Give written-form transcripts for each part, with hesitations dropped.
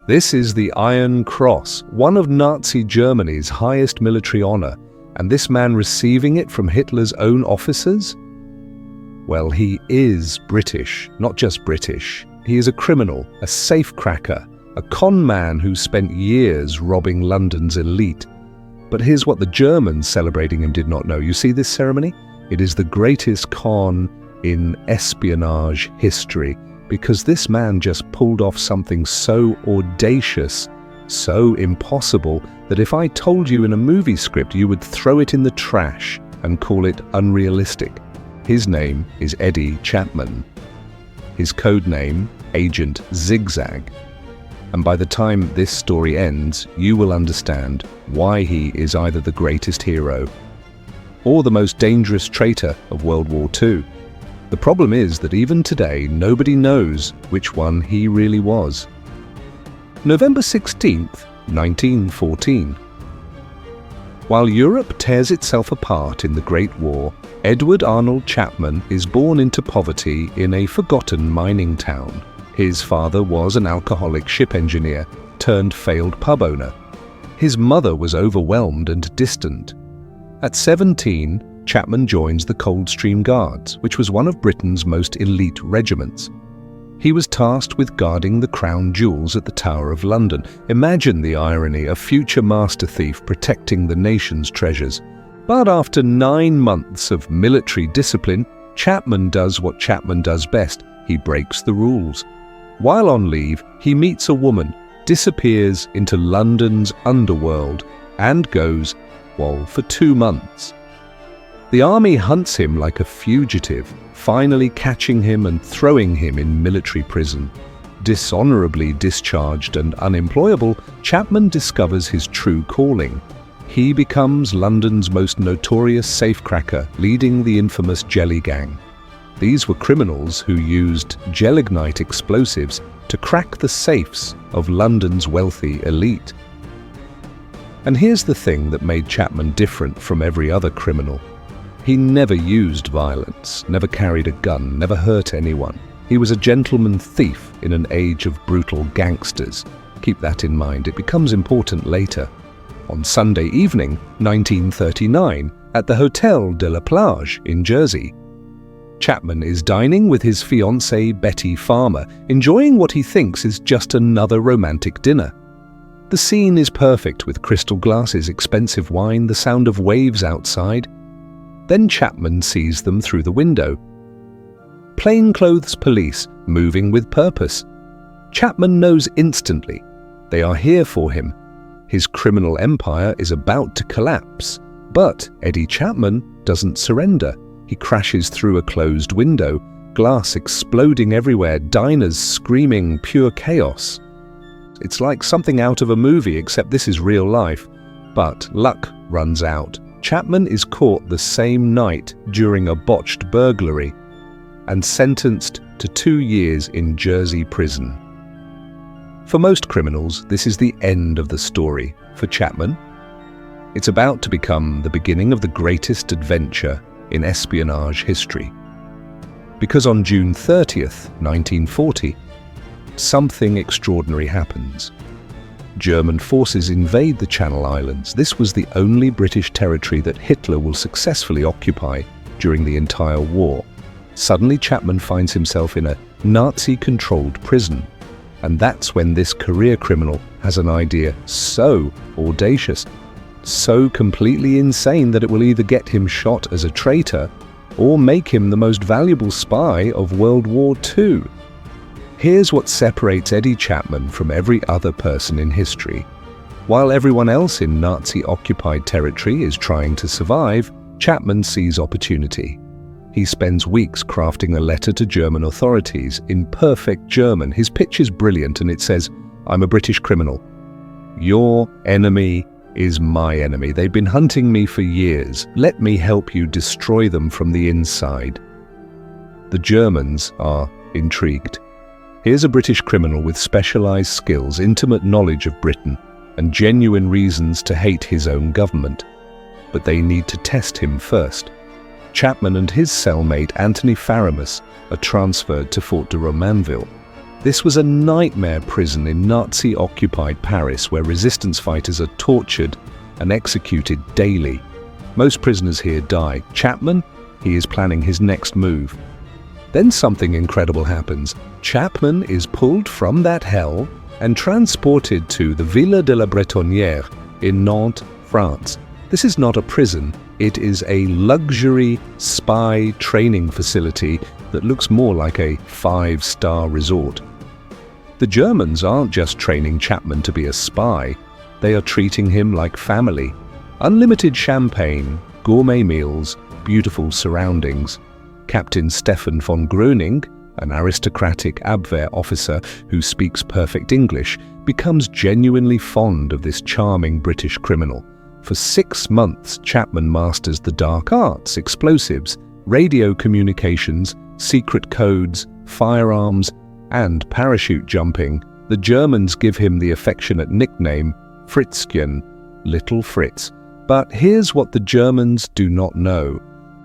This is the Iron Cross, one of Nazi Germany's highest military honor, and this man receiving it from Hitler's own officers? Well, he is British, not just British. He is a criminal, a safecracker, a con man who spent years robbing London's elite. But here's what the Germans celebrating him did not know. You see this ceremony? It is the greatest con in espionage history, because this man just pulled off something so audacious, so impossible, that if I told you in a movie script, you would throw it in the trash and call it unrealistic. His name is Eddie Chapman. His code name, Agent Zigzag. And by the time this story ends, you will understand why he is either the greatest hero or the most dangerous traitor of World War II. The problem is that even today, nobody knows which one he really was. November 16th, 1914. While Europe tears itself apart in the Great War, Edward Arnold Chapman is born into poverty in a forgotten mining town. His father was an alcoholic ship engineer turned failed pub owner. His mother was overwhelmed and distant. At 17, Chapman joins the Coldstream Guards, which was one of Britain's most elite regiments. He was tasked with guarding the crown jewels at the Tower of London. Imagine the irony, a future master thief protecting the nation's treasures. But after 9 months of military discipline, Chapman does what Chapman does best. He breaks the rules. While on leave, he meets a woman, disappears into London's underworld, and goes, well, for 2 months. The army hunts him like a fugitive, finally catching him and throwing him in military prison. Dishonorably discharged and unemployable, Chapman discovers his true calling. He becomes London's most notorious safecracker, leading the infamous Jelly Gang. These were criminals who used gelignite explosives to crack the safes of London's wealthy elite. And here's the thing that made Chapman different from every other criminal. He never used violence, never carried a gun, never hurt anyone. He was a gentleman thief in an age of brutal gangsters. Keep that in mind, it becomes important later. On Sunday evening, 1939, at the Hotel de la Plage in Jersey, Chapman is dining with his fiancée Betty Farmer, enjoying what he thinks is just another romantic dinner. The scene is perfect with crystal glasses, expensive wine, the sound of waves outside. Then Chapman sees them through the window. Plainclothes police moving with purpose. Chapman knows instantly they are here for him. His criminal empire is about to collapse, but Eddie Chapman doesn't surrender. He crashes through a closed window, glass exploding everywhere, diners screaming pure chaos. It's like something out of a movie, except this is real life. But luck runs out. Chapman is caught the same night during a botched burglary and sentenced to 2 years in Jersey prison. For most criminals, this is the end of the story. For Chapman, it's about to become the beginning of the greatest adventure in espionage history. Because on June 30th, 1940, something extraordinary happens. German forces invade the Channel Islands. This was the only British territory that Hitler will successfully occupy during the entire war. Suddenly, Chapman finds himself in a Nazi-controlled prison. And that's when this career criminal has an idea so audacious, so completely insane that it will either get him shot as a traitor or make him the most valuable spy of World War II. Here's what separates Eddie Chapman from every other person in history. While everyone else in Nazi-occupied territory is trying to survive, Chapman sees opportunity. He spends weeks crafting a letter to German authorities in perfect German. His pitch is brilliant and it says, "I'm a British criminal. Your enemy is my enemy. They've been hunting me for years. Let me help you destroy them from the inside." The Germans are intrigued. Here's a British criminal with specialized skills, intimate knowledge of Britain, and genuine reasons to hate his own government. But they need to test him first. Chapman and his cellmate Anthony Faramus are transferred to Fort de Romainville. This was a nightmare prison in Nazi-occupied Paris where resistance fighters are tortured and executed daily. Most prisoners here die. Chapman, he is planning his next move. Then something incredible happens. Chapman is pulled from that hell and transported to the Villa de la Bretonnière in Nantes, France. This is not a prison, it is a luxury spy training facility that looks more like a 5-star resort. The Germans aren't just training Chapman to be a spy, they are treating him like family. Unlimited champagne, gourmet meals, beautiful surroundings. Captain Stefan von Gröning, an aristocratic Abwehr officer who speaks perfect English, becomes genuinely fond of this charming British criminal. For 6 months, Chapman masters the dark arts, explosives, radio communications, secret codes, firearms, and parachute jumping. The Germans give him the affectionate nickname Fritzchen, Little Fritz. But here's what the Germans do not know.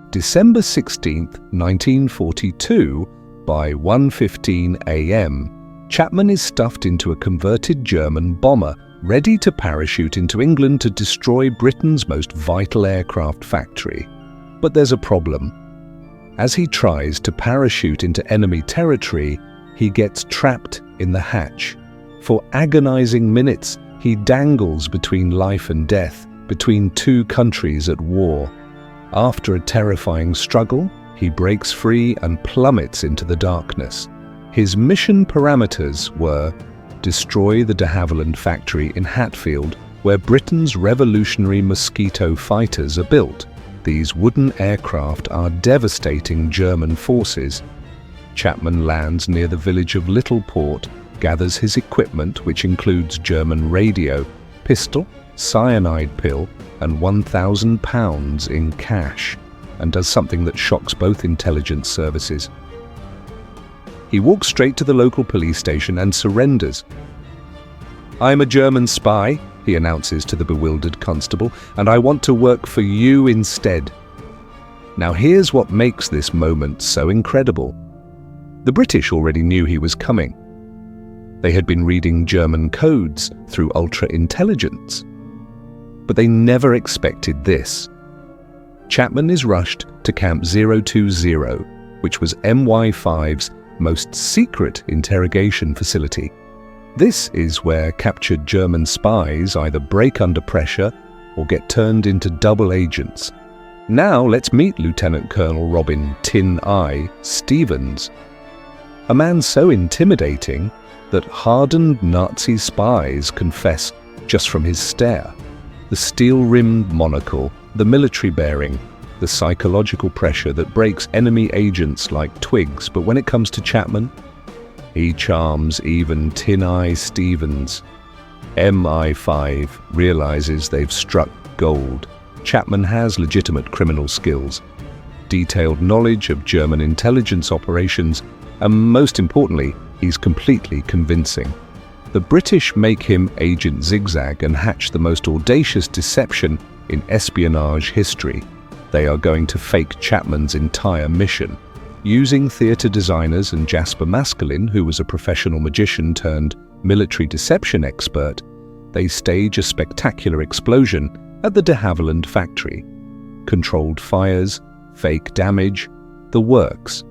December 16, 1942, by 1:15 a.m., Chapman is stuffed into a converted German bomber, ready to parachute into England to destroy Britain's most vital aircraft factory. But there's a problem. As he tries to parachute into enemy territory, he gets trapped in the hatch. For agonizing minutes, he dangles between life and death, between two countries at war. After a terrifying struggle, he breaks free and plummets into the darkness. His mission parameters were: destroy the de Havilland factory in Hatfield, where Britain's revolutionary Mosquito fighters are built. These wooden aircraft are devastating German forces. Chapman lands near the village of Little Port, gathers his equipment, which includes German radio, pistol, cyanide pill, and £1,000 in cash, and does something that shocks both intelligence services. He walks straight to the local police station and surrenders. "I'm a German spy," he announces to the bewildered constable, "and I want to work for you instead." Now here's what makes this moment so incredible. The British already knew he was coming. They had been reading German codes through ultra-intelligence. But they never expected this. Chapman is rushed to Camp 020, which was MI5's most secret interrogation facility. This is where captured German spies either break under pressure or get turned into double agents. Now let's meet Lieutenant Colonel Robin Tin Eye Stevens, a man so intimidating that hardened Nazi spies confess just from his stare. The steel-rimmed monocle, the military bearing, the psychological pressure that breaks enemy agents like twigs. But when it comes to Chapman, he charms even Tin Eye Stevens. MI5 realizes they've struck gold. Chapman has legitimate criminal skills, detailed knowledge of German intelligence operations, and most importantly, he's completely convincing. The British make him Agent Zigzag and hatch the most audacious deception in espionage history. They are going to fake Chapman's entire mission. Using theatre designers and Jasper Maskelyne, who was a professional magician turned military deception expert, they stage a spectacular explosion at the de Havilland factory. Controlled fires, fake damage, the works.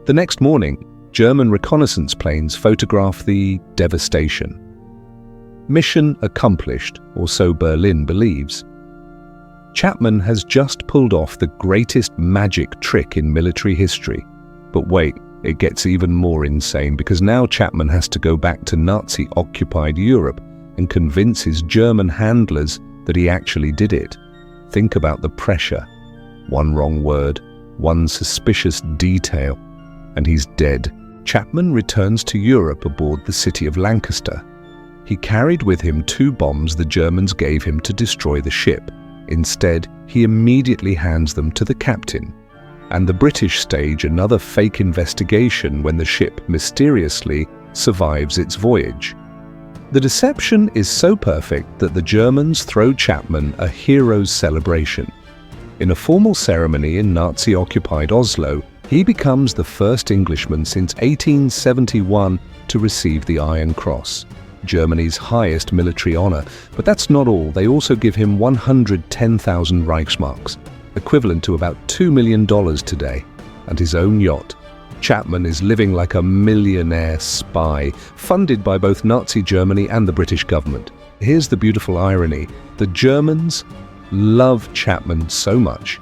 The next morning, German reconnaissance planes photograph the devastation. Mission accomplished, or so Berlin believes. Chapman has just pulled off the greatest magic trick in military history. But wait, it gets even more insane, because now Chapman has to go back to Nazi-occupied Europe and convince his German handlers that he actually did it. Think about the pressure. One wrong word, one suspicious detail, and he's dead. Chapman returns to Europe aboard the City of Lancaster. He carried with him 2 bombs the Germans gave him to destroy the ship. Instead, he immediately hands them to the captain, and the British stage another fake investigation when the ship mysteriously survives its voyage. The deception is so perfect that the Germans throw Chapman a hero's celebration. In a formal ceremony in Nazi-occupied Oslo, He becomes the first Englishman since 1871 to receive the Iron Cross, Germany's highest military honor. But that's not all. They also give him 110,000 Reichsmarks, equivalent to about $2 million today, and his own yacht. Chapman is living like a millionaire spy, funded by both Nazi Germany and the British government. Here's the beautiful irony. The Germans love Chapman so much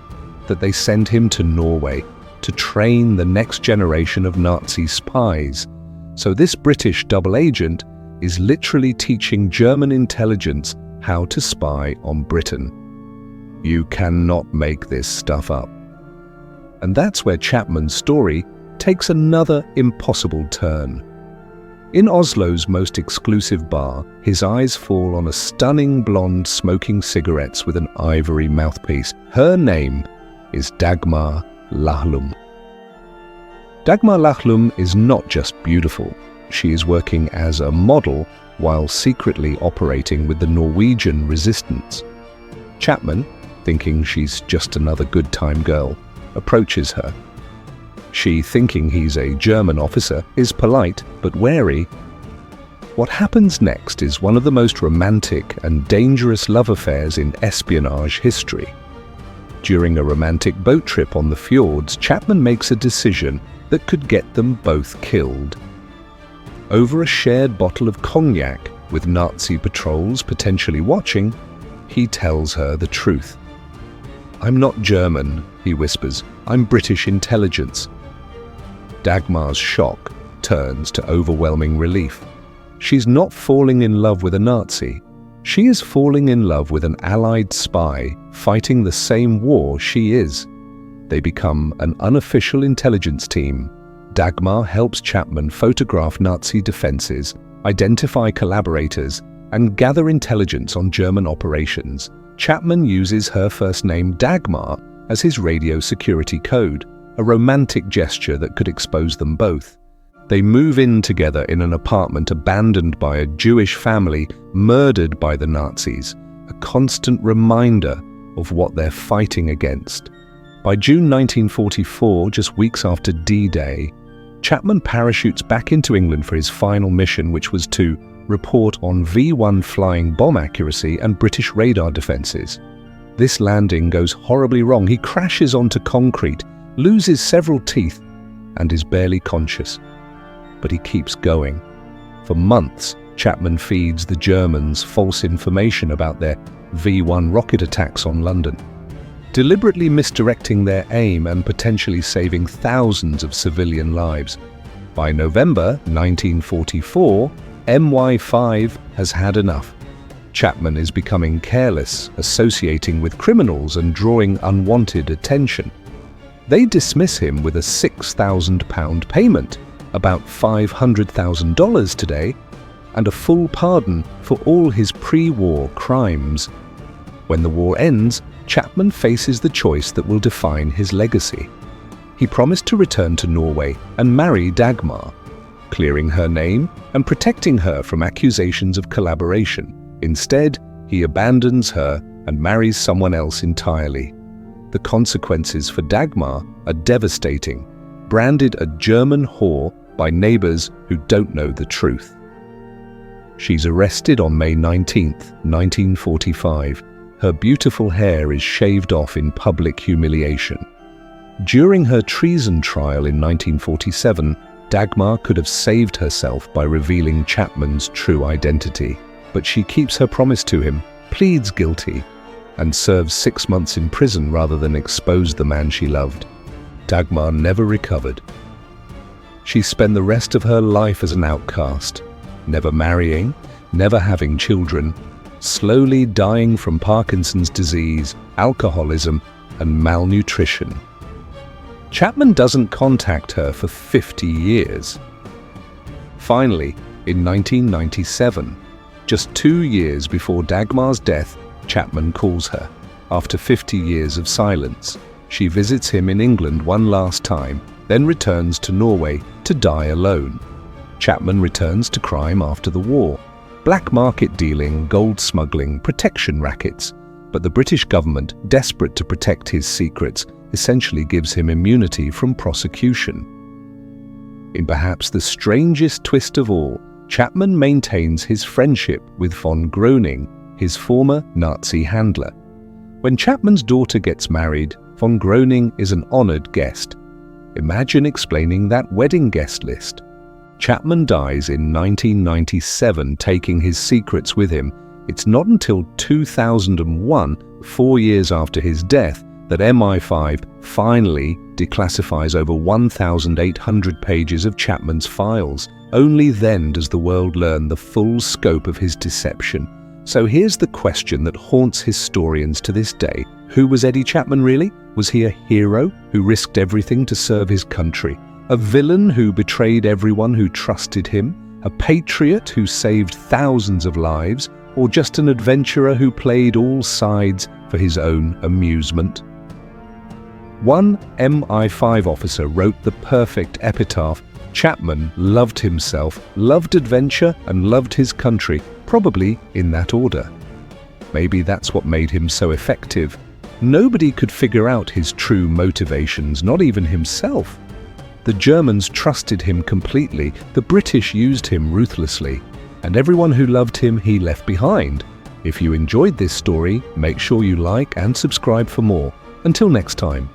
that they send him to Norway to train the next generation of Nazi spies. So this British double agent is literally teaching German intelligence how to spy on Britain. You cannot make this stuff up. And that's where Chapman's story takes another impossible turn. In Oslo's most exclusive bar, his eyes fall on a stunning blonde smoking cigarettes with an ivory mouthpiece. Her name is Dagmar Lahlum. Dagmar Lahlum is not just beautiful. She is working as a model while secretly operating with the Norwegian resistance. Chapman, thinking she's just another good-time girl, approaches her. She, thinking he's a German officer, is polite but wary. What happens next is one of the most romantic and dangerous love affairs in espionage history. During a romantic boat trip on the fjords, Chapman makes a decision that could get them both killed. Over a shared bottle of cognac, with Nazi patrols potentially watching, he tells her the truth. "I'm not German," he whispers. "I'm British intelligence." Dagmar's shock turns to overwhelming relief. She's not falling in love with a Nazi. She is falling in love with an Allied spy fighting the same war she is. They become an unofficial intelligence team. Dagmar helps Chapman photograph Nazi defenses, identify collaborators, and gather intelligence on German operations. Chapman uses her first name Dagmar as his radio security code, a romantic gesture that could expose them both. They move in together in an apartment abandoned by a Jewish family murdered by the Nazis, a constant reminder of what they're fighting against. By June 1944, just weeks after D-Day, Chapman parachutes back into England for his final mission, which was to report on V-1 flying bomb accuracy and British radar defenses. This landing goes horribly wrong. He crashes onto concrete, loses several teeth, and is barely conscious. But he keeps going. For months, Chapman feeds the Germans false information about their V-1 rocket attacks on London, deliberately misdirecting their aim and potentially saving thousands of civilian lives. By November 1944, MI5 has had enough. Chapman is becoming careless, associating with criminals and drawing unwanted attention. They dismiss him with a £6,000 payment, about $500,000 today, and a full pardon for all his pre-war crimes. When the war ends, Chapman faces the choice that will define his legacy. He promised to return to Norway and marry Dagmar, clearing her name and protecting her from accusations of collaboration. Instead, he abandons her and marries someone else entirely. The consequences for Dagmar are devastating, branded a German whore by neighbors who don't know the truth. She's arrested on May 19, 1945. Her beautiful hair is shaved off in public humiliation. During her treason trial in 1947, Dagmar could have saved herself by revealing Chapman's true identity, but she keeps her promise to him, pleads guilty, and serves 6 months in prison rather than expose the man she loved. Dagmar never recovered. She spent the rest of her life as an outcast, never marrying, never having children, slowly dying from Parkinson's disease, alcoholism, and malnutrition. Chapman doesn't contact her for 50 years. Finally, in 1997, just 2 years before Dagmar's death, Chapman calls her. After 50 years of silence, she visits him in England one last time, then returns to Norway to die alone. Chapman returns to crime after the war. Black market dealing, gold smuggling, protection rackets. But the British government, desperate to protect his secrets, essentially gives him immunity from prosecution. In perhaps the strangest twist of all, Chapman maintains his friendship with von Groening, his former Nazi handler. When Chapman's daughter gets married, von Groening is an honored guest. Imagine explaining that wedding guest list. Chapman dies in 1997, taking his secrets with him. It's not until 2001, 4 years after his death, that MI5 finally declassifies over 1,800 pages of Chapman's files. Only then does the world learn the full scope of his deception. So here's the question that haunts historians to this day. Who was Eddie Chapman really? Was he a hero who risked everything to serve his country? A villain who betrayed everyone who trusted him? A patriot who saved thousands of lives? Or just an adventurer who played all sides for his own amusement? One MI5 officer wrote the perfect epitaph: Chapman loved himself, loved adventure, and loved his country, probably in that order. Maybe that's what made him so effective. Nobody could figure out his true motivations, not even himself. The Germans trusted him completely, the British used him ruthlessly, and everyone who loved him he left behind. If you enjoyed this story, make sure you like and subscribe for more. Until next time.